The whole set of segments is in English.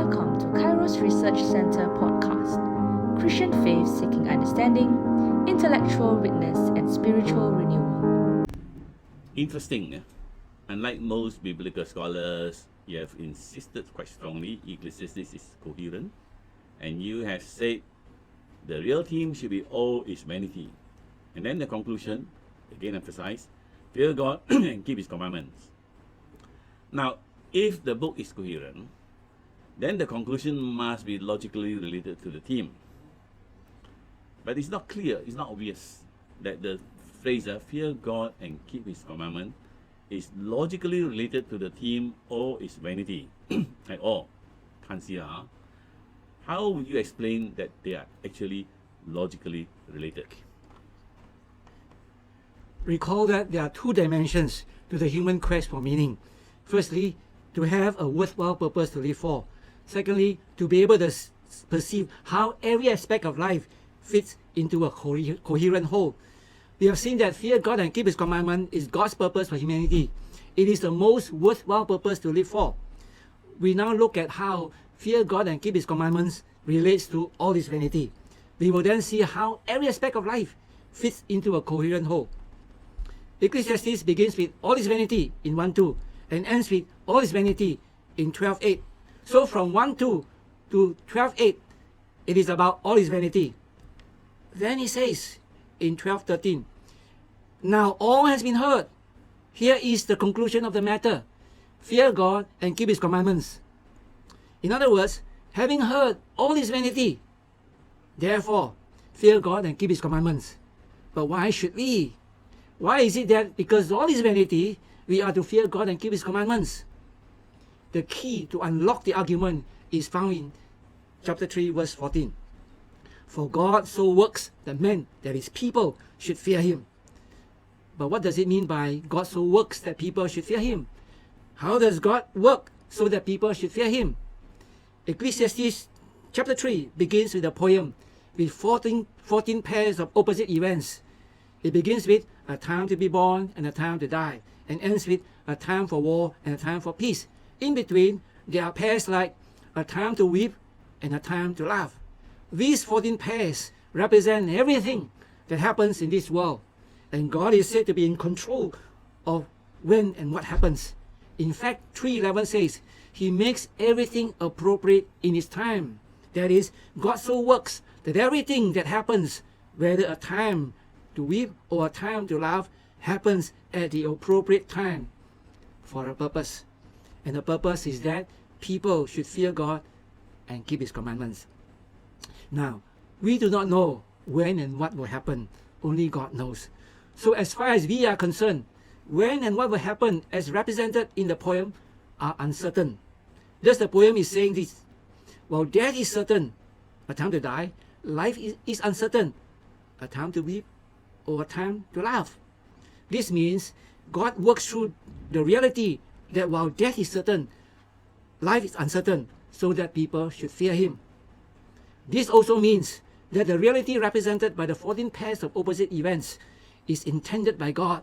Welcome to Kairos Research Center podcast. Christian faith seeking understanding, intellectual witness, and spiritual renewal. Interesting. Unlike most biblical scholars, you have insisted quite strongly Ecclesiastes is coherent, and you have said the real theme should be all is vanity. And then the conclusion, again emphasize, fear God and keep His commandments. Now, if the book is coherent, then the conclusion must be logically related to the theme. But it's not clear, it's not obvious that the phrase fear God and keep His commandment is logically related to the theme all is vanity at all. Can't see How would you explain that they are actually logically related? Recall that there are two dimensions to the human quest for meaning. Firstly, to have a worthwhile purpose to live for. Secondly, to be able to perceive how every aspect of life fits into a coherent whole. We have seen that fear God and keep His commandment is God's purpose for humanity. It is the most worthwhile purpose to live for. We now look at how fear God and keep His commandments relates to all this vanity. We will then see how every aspect of life fits into a coherent whole. Ecclesiastes begins with all is vanity in 1:2 and ends with all is vanity in 12:8. So from 1:2 to 12:8, it is about all is vanity. Then he says in 12:13, now all has been heard. Here is the conclusion of the matter. Fear God and keep His commandments. In other words, having heard all is vanity, therefore fear God and keep His commandments. But why should we? Why is it that because all is vanity, we are to fear God and keep His commandments? The key to unlock the argument is found in chapter 3, verse 14. For God so works that men, that is people, should fear Him. But what does it mean by God so works that people should fear Him? How does God work so that people should fear Him? Ecclesiastes chapter 3 begins with a poem with 14 pairs of opposite events. It begins with a time to be born and a time to die, and ends with a time for war and a time for peace. In between, there are pairs like a time to weep and a time to laugh. These 14 pairs represent everything that happens in this world, and God is said to be in control of when and what happens. In fact, 3:11 says, He makes everything appropriate in His time. That is, God so works that everything that happens, whether a time to weep or a time to laugh, happens at the appropriate time for a purpose. And the purpose is that people should fear God and keep His commandments. Now, we do not know when and what will happen. Only God knows. So as far as we are concerned, when and what will happen as represented in the poem are uncertain. Thus the poem is saying this: while death is certain, a time to die, life is uncertain, a time to weep or a time to laugh. This means God works through the reality that while death is certain, life is uncertain, so that people should fear Him. This also means that the reality represented by the 14 pairs of opposite events is intended by God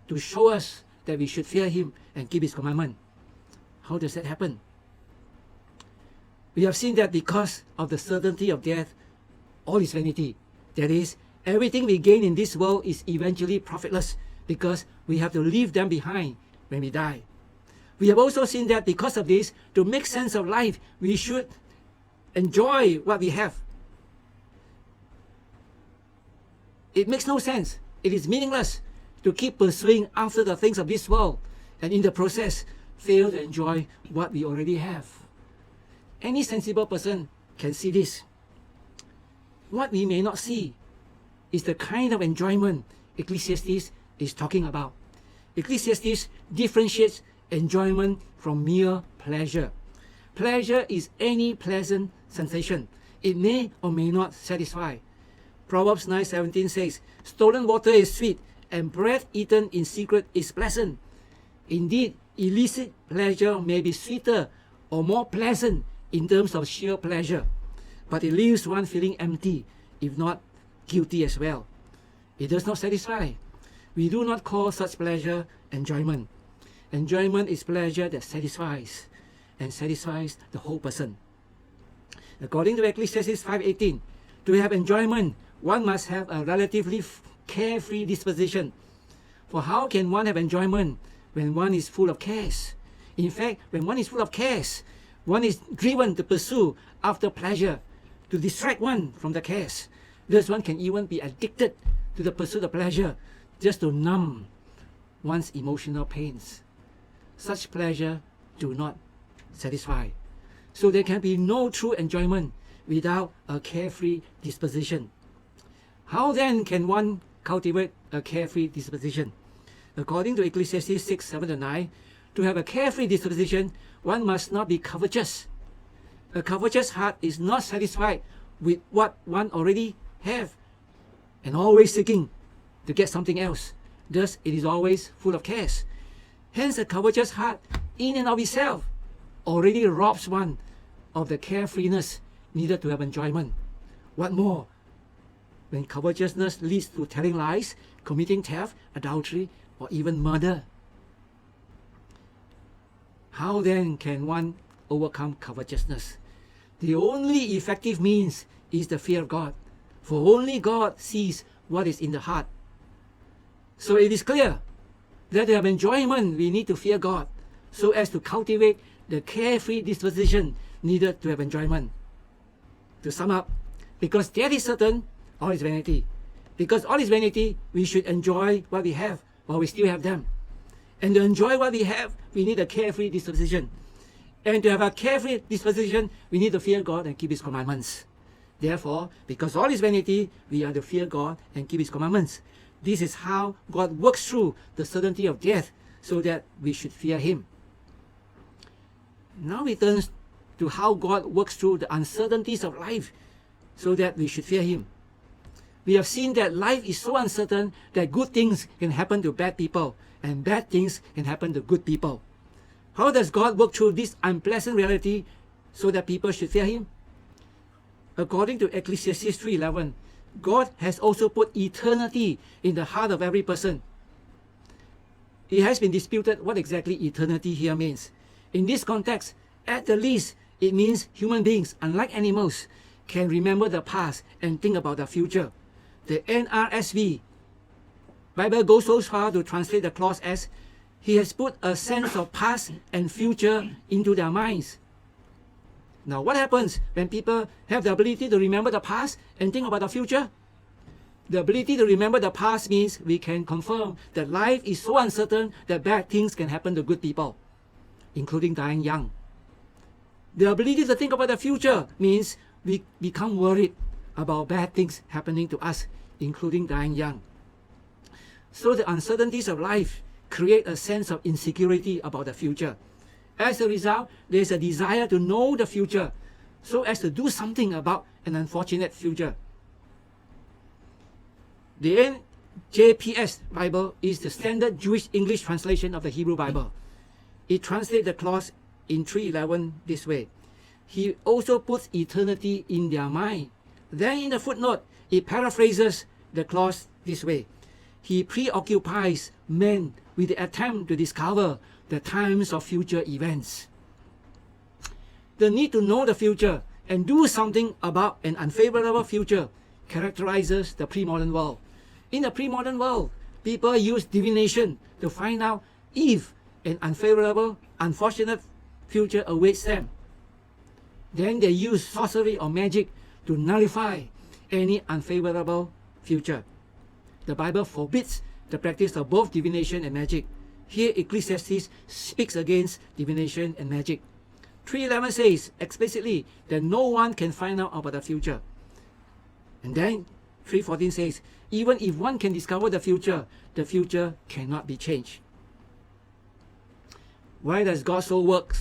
to show us that we should fear Him and keep His commandment. How does that happen? We have seen that because of the certainty of death, all is vanity. That is, everything we gain in this world is eventually profitless because we have to leave them behind when we die. We have also seen that because of this, to make sense of life, we should enjoy what we have. It makes no sense. It is meaningless to keep pursuing after the things of this world and in the process fail to enjoy what we already have. Any sensible person can see this. What we may not see is the kind of enjoyment Ecclesiastes is talking about. Ecclesiastes differentiates enjoyment from mere pleasure. Pleasure is any pleasant sensation. It may or may not satisfy. Proverbs 9:17 says, stolen water is sweet, and bread eaten in secret is pleasant. Indeed, illicit pleasure may be sweeter or more pleasant in terms of sheer pleasure, but it leaves one feeling empty, if not guilty as well. It does not satisfy. We do not call such pleasure enjoyment. Enjoyment is pleasure that satisfies, and satisfies the whole person. According to Ecclesiastes 5:18, to have enjoyment, one must have a relatively carefree disposition. For how can one have enjoyment when one is full of cares? In fact, when one is full of cares, one is driven to pursue after pleasure, to distract one from the cares. Thus, one can even be addicted to the pursuit of pleasure just to numb one's emotional pains. Such pleasure do not satisfy. So there can be no true enjoyment without a carefree disposition. How then can one cultivate a carefree disposition? According to Ecclesiastes 6:7-9, to have a carefree disposition, one must not be covetous. A covetous heart is not satisfied with what one already have and always seeking to get something else. Thus, it is always full of cares. Hence, a covetous heart in and of itself already robs one of the carefreeness needed to have enjoyment. What more, when covetousness leads to telling lies, committing theft, adultery, or even murder? How then can one overcome covetousness? The only effective means is the fear of God, for only God sees what is in the heart. So it is clear that to have enjoyment, we need to fear God, so as to cultivate the carefree disposition needed to have enjoyment. To sum up, because that is certain, all is vanity. Because all is vanity, we should enjoy what we have while we still have them. And to enjoy what we have, we need a carefree disposition. And to have a carefree disposition, we need to fear God and keep His commandments. Therefore, because all is vanity, we are to fear God and keep His commandments. This is how God works through the certainty of death, so that we should fear Him. Now we turn to how God works through the uncertainties of life, so that we should fear Him. We have seen that life is so uncertain that good things can happen to bad people, and bad things can happen to good people. How does God work through this unpleasant reality so that people should fear Him? According to Ecclesiastes 3:11, God has also put eternity in the heart of every person. It has been disputed what exactly eternity here means. In this context, at the least, it means human beings, unlike animals, can remember the past and think about the future. The NRSV Bible goes so far to translate the clause as, He has put a sense of past and future into their minds. Now, what happens when people have the ability to remember the past and think about the future? The ability to remember the past means we can confirm that life is so uncertain that bad things can happen to good people, including dying young. The ability to think about the future means we become worried about bad things happening to us, including dying young. So the uncertainties of life create a sense of insecurity about the future. As a result, there is a desire to know the future, so as to do something about an unfortunate future. The NJPS Bible is the standard Jewish English translation of the Hebrew Bible. It translates the clause in 3:11 this way. He also puts eternity in their mind. Then in the footnote, it paraphrases the clause this way. He preoccupies men with the attempt to discover the times of future events. The need to know the future and do something about an unfavorable future characterizes the pre-modern world. In the pre-modern world, people use divination to find out if an unfavorable, unfortunate future awaits them. Then they use sorcery or magic to nullify any unfavorable future. The Bible forbids the practice of both divination and magic. Here Ecclesiastes speaks against divination and magic. 3:11 says explicitly that no one can find out about the future. And then 3:14 says, even if one can discover the future cannot be changed. Why does God so work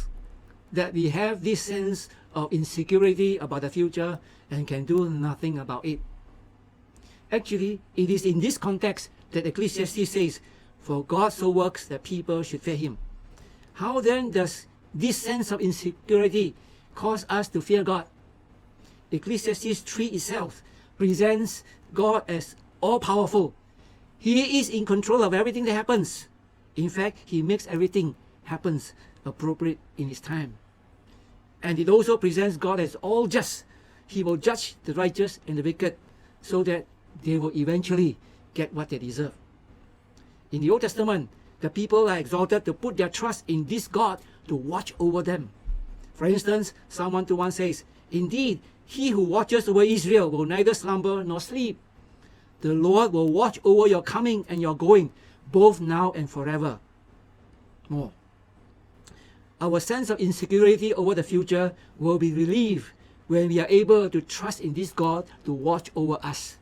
that we have this sense of insecurity about the future and can do nothing about it? Actually, it is in this context that Ecclesiastes says, for God so works that people should fear Him. How then does this sense of insecurity cause us to fear God? Ecclesiastes 3 itself presents God as all-powerful. He is in control of everything that happens. In fact, He makes everything happen appropriate in His time. And it also presents God as all just. He will judge the righteous and the wicked so that they will eventually get what they deserve. In the Old Testament, the people are exhorted to put their trust in this God to watch over them. For instance, Psalm 121 says, "Indeed, he who watches over Israel will neither slumber nor sleep. The Lord will watch over your coming and your going, both now and forever." More. Our sense of insecurity over the future will be relieved when we are able to trust in this God to watch over us.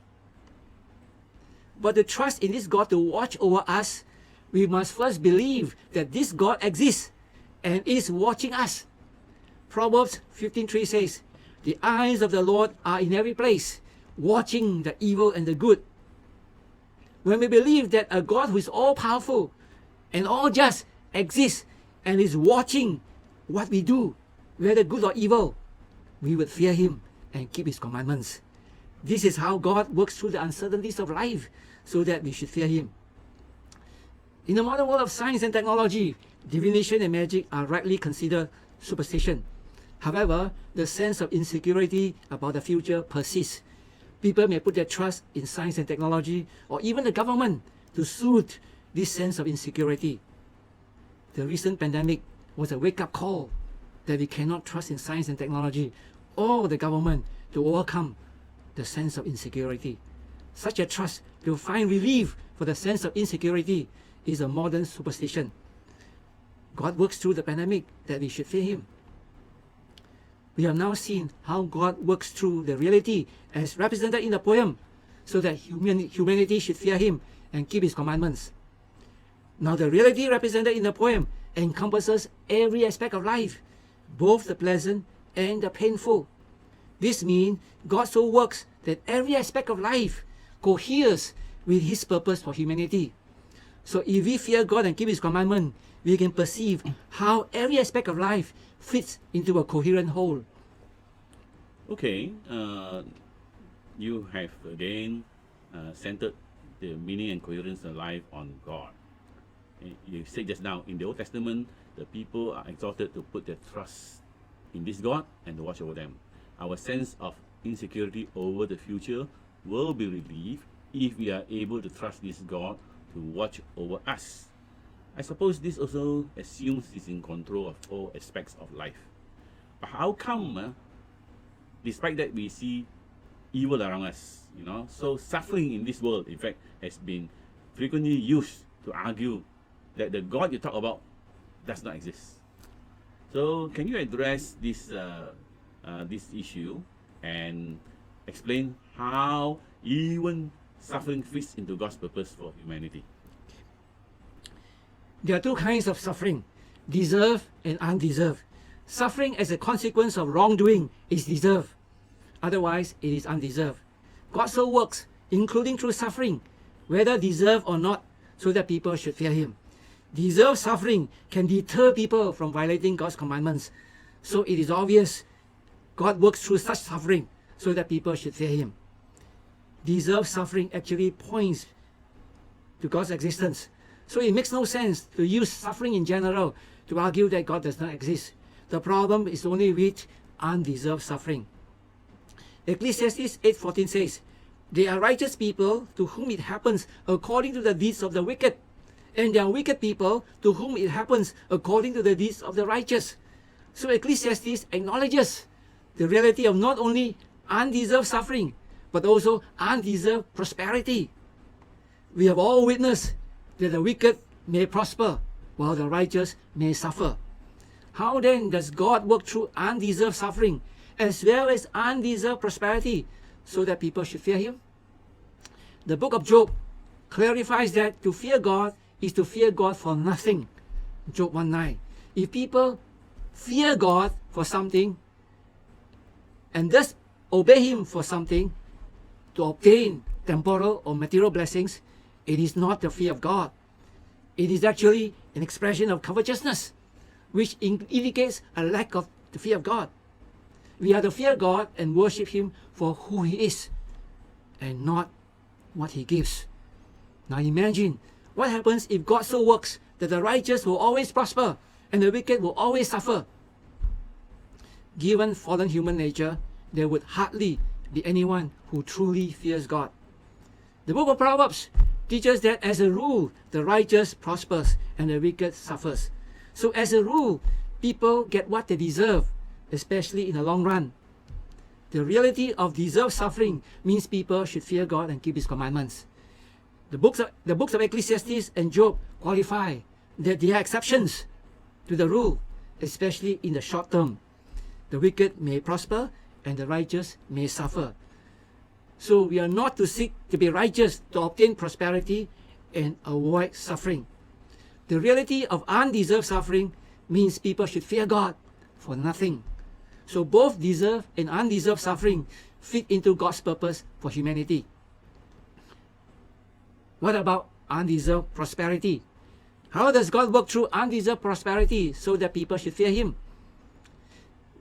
But to trust in this God to watch over us, we must first believe that this God exists and is watching us. Proverbs 15:3 says, "The eyes of the Lord are in every place, watching the evil and the good." When we believe that a God who is all-powerful and all-just exists and is watching what we do, whether good or evil, we would fear him and keep his commandments. This is how God works through the uncertainties of life, so that we should fear him. In the modern world of science and technology, divination and magic are rightly considered superstition. However, the sense of insecurity about the future persists. People may put their trust in science and technology, or even the government, to soothe this sense of insecurity. The recent pandemic was a wake-up call that we cannot trust in science and technology or the government to overcome the sense of insecurity. Such a trust to find relief for the sense of insecurity is a modern superstition. God works through the pandemic that we should fear him. We have now seen how God works through the reality as represented in the poem, so that humanity should fear him and keep his commandments. Now the reality represented in the poem encompasses every aspect of life, both the pleasant and the painful. This means God so works that every aspect of life coheres with his purpose for humanity. So if we fear God and keep his commandment, we can perceive how every aspect of life fits into a coherent whole. Okay, you have again centered the meaning and coherence of life on God. You said just now, in the Old Testament, the people are exhorted to put their trust in this God and to watch over them. Our sense of insecurity over the future will be relieved if we are able to trust this God to watch over us. I suppose this also assumes he's in control of all aspects of life. But how come, despite that, we see evil around us, so suffering in this world, in fact, has been frequently used to argue that the God you talk about does not exist. So can you address this issue and explain how even suffering fits into God's purpose for humanity? There are two kinds of suffering, deserved and undeserved. Suffering as a consequence of wrongdoing is deserved. Otherwise, it is undeserved. God so works, including through suffering, whether deserved or not, so that people should fear him. Deserved suffering can deter people from violating God's commandments. So it is obvious God works through such suffering so that people should fear him. Deserved suffering actually points to God's existence. So it makes no sense to use suffering in general to argue that God does not exist. The problem is only with undeserved suffering. Ecclesiastes 8:14 says, "They are righteous people to whom it happens according to the deeds of the wicked, and they are wicked people to whom it happens according to the deeds of the righteous." So Ecclesiastes acknowledges the reality of not only undeserved suffering, but also undeserved prosperity. We have all witnessed that the wicked may prosper while the righteous may suffer. How then does God work through undeserved suffering as well as undeserved prosperity so that people should fear him? The book of Job clarifies that to fear God is to fear God for nothing. Job 1:9. If people fear God for something and thus obey him for something to obtain temporal or material blessings, it is not the fear of God. It is actually an expression of covetousness, which indicates a lack of the fear of God. We are to fear God and worship him for who he is and not what he gives. Now imagine what happens if God so works that the righteous will always prosper and the wicked will always suffer. given fallen human nature, there would hardly be anyone who truly fears God. The book of Proverbs teaches that as a rule, the righteous prospers and the wicked suffers. So as a rule, people get what they deserve, especially in the long run. The reality of deserved suffering means people should fear God and keep His commandments. The books of Ecclesiastes and Job qualify that there are exceptions to the rule, especially in the short term. The wicked may prosper and the righteous may suffer. So we are not to seek to be righteous to obtain prosperity and avoid suffering. The reality of undeserved suffering means people should fear God for nothing. So both deserved and undeserved suffering fit into God's purpose for humanity. What about undeserved prosperity? How does God work through undeserved prosperity so that people should fear Him?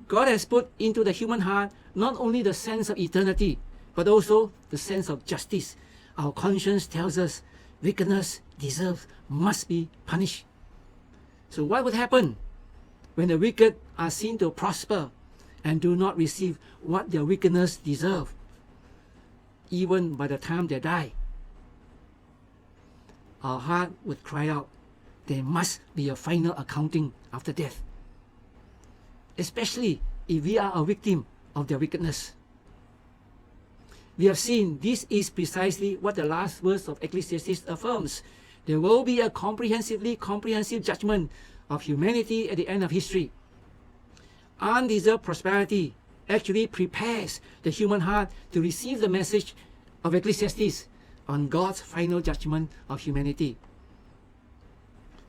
God has put into the human heart not only the sense of eternity, but also the sense of justice. Our conscience tells us wickedness deserves, must be punished. So what would happen when the wicked are seen to prosper and do not receive what their wickedness deserve, even by the time they die? Our heart would cry out, there must be a final accounting after death, especially if we are a victim of their wickedness. We have seen this is precisely what the last verse of Ecclesiastes affirms. There will be a comprehensive judgment of humanity at the end of history. Undeserved prosperity actually prepares the human heart to receive the message of Ecclesiastes on God's final judgment of humanity.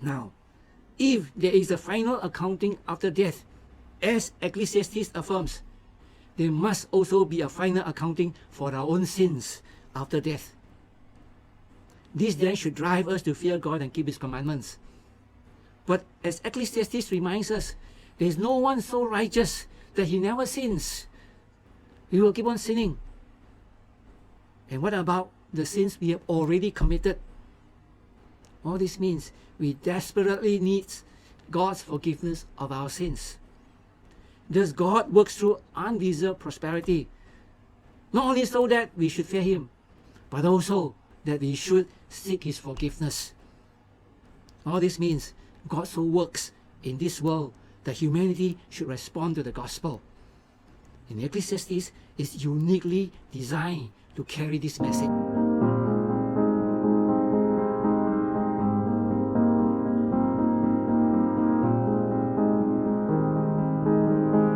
Now, if there is a final accounting after death, as Ecclesiastes affirms, there must also be a final accounting for our own sins after death. This then should drive us to fear God and keep His commandments. But as Ecclesiastes reminds us, there is no one so righteous that he never sins. We will keep on sinning. And what about the sins we have already committed? All this means we desperately need God's forgiveness of our sins. Thus God works through undeserved prosperity, not only so that we should fear Him, but also that we should seek His forgiveness. All this means God so works in this world that humanity should respond to the gospel. And Ecclesiastes is uniquely designed to carry this message.